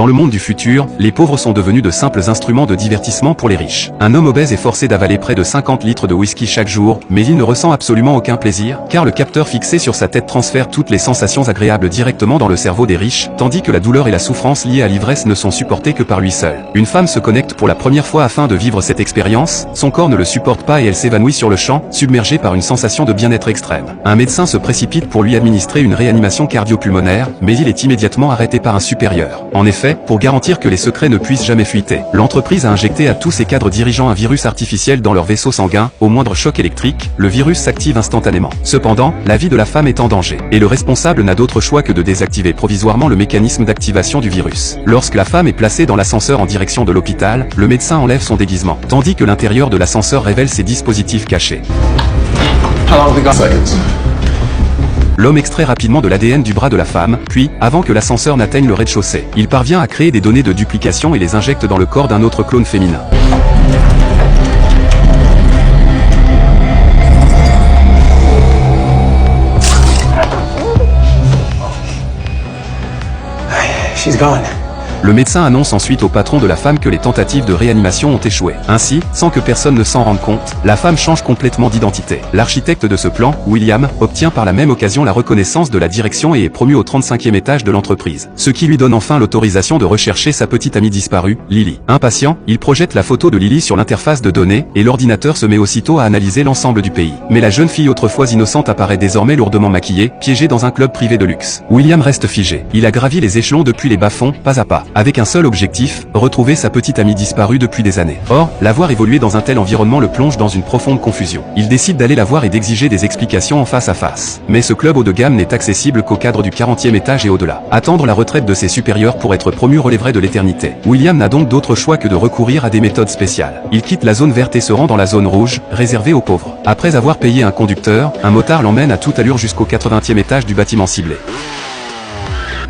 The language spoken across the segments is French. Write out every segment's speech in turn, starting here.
Dans le monde du futur, les pauvres sont devenus de simples instruments de divertissement pour les riches. Un homme obèse est forcé d'avaler près de 50 litres de whisky chaque jour, mais il ne ressent absolument aucun plaisir, car le capteur fixé sur sa tête transfère toutes les sensations agréables directement dans le cerveau des riches, tandis que la douleur et la souffrance liées à l'ivresse ne sont supportées que par lui seul. Une femme se connecte pour la première fois afin de vivre cette expérience, son corps ne le supporte pas et elle s'évanouit sur le champ, submergée par une sensation de bien-être extrême. Un médecin se précipite pour lui administrer une réanimation cardio-pulmonaire, mais il est immédiatement arrêté par un supérieur. En effet, pour garantir que les secrets ne puissent jamais fuiter, l'entreprise a injecté à tous ses cadres dirigeants un virus artificiel dans leur vaisseau sanguin. Au moindre choc électrique, le virus s'active instantanément. Cependant, la vie de la femme est en danger, et le responsable n'a d'autre choix que de désactiver provisoirement le mécanisme d'activation du virus. Lorsque la femme est placée dans l'ascenseur en direction de l'hôpital, le médecin enlève son déguisement, tandis que l'intérieur de l'ascenseur révèle ses dispositifs cachés. L'homme extrait rapidement de l'ADN du bras de la femme, puis, avant que l'ascenseur n'atteigne le rez-de-chaussée, il parvient à créer des données de duplication et les injecte dans le corps d'un autre clone féminin. She's gone. Le médecin annonce ensuite au patron de la femme que les tentatives de réanimation ont échoué. Ainsi, sans que personne ne s'en rende compte, la femme change complètement d'identité. L'architecte de ce plan, William, obtient par la même occasion la reconnaissance de la direction et est promu au 35e étage de l'entreprise. Ce qui lui donne enfin l'autorisation de rechercher sa petite amie disparue, Lily. Impatient, il projette la photo de Lily sur l'interface de données, et l'ordinateur se met aussitôt à analyser l'ensemble du pays. Mais la jeune fille autrefois innocente apparaît désormais lourdement maquillée, piégée dans un club privé de luxe. William reste figé. Il a gravi les échelons depuis les bas-fonds, pas à pas, avec un seul objectif, retrouver sa petite amie disparue depuis des années. Or, la voir évoluer dans un tel environnement le plonge dans une profonde confusion. Il décide d'aller la voir et d'exiger des explications en face à face. Mais ce club haut de gamme n'est accessible qu'au cadre du 40e étage et au-delà. Attendre la retraite de ses supérieurs pour être promu relèverait de l'éternité. William n'a donc d'autre choix que de recourir à des méthodes spéciales. Il quitte la zone verte et se rend dans la zone rouge, réservée aux pauvres. Après avoir payé un conducteur, un motard l'emmène à toute allure jusqu'au 80e étage du bâtiment ciblé.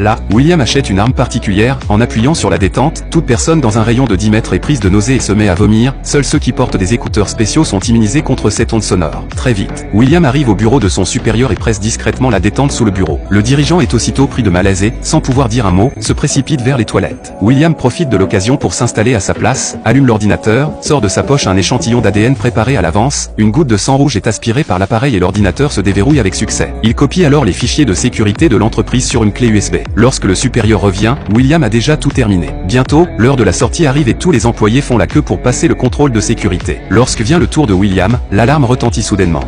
Là, William achète une arme particulière, en appuyant sur la détente, toute personne dans un rayon de 10 mètres est prise de nausée et se met à vomir, seuls ceux qui portent des écouteurs spéciaux sont immunisés contre cette onde sonore. Très vite, William arrive au bureau de son supérieur et presse discrètement la détente sous le bureau. Le dirigeant est aussitôt pris de malaise et, sans pouvoir dire un mot, se précipite vers les toilettes. William profite de l'occasion pour s'installer à sa place, allume l'ordinateur, sort de sa poche un échantillon d'ADN préparé à l'avance, une goutte de sang rouge est aspirée par l'appareil et l'ordinateur se déverrouille avec succès. Il copie alors les fichiers de sécurité de l'entreprise sur une clé USB. Lorsque le supérieur revient, William a déjà tout terminé. Bientôt, l'heure de la sortie arrive et tous les employés font la queue pour passer le contrôle de sécurité. Lorsque vient le tour de William, l'alarme retentit soudainement.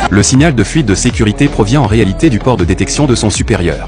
Le signal de fuite de sécurité provient en réalité du port de détection de son supérieur.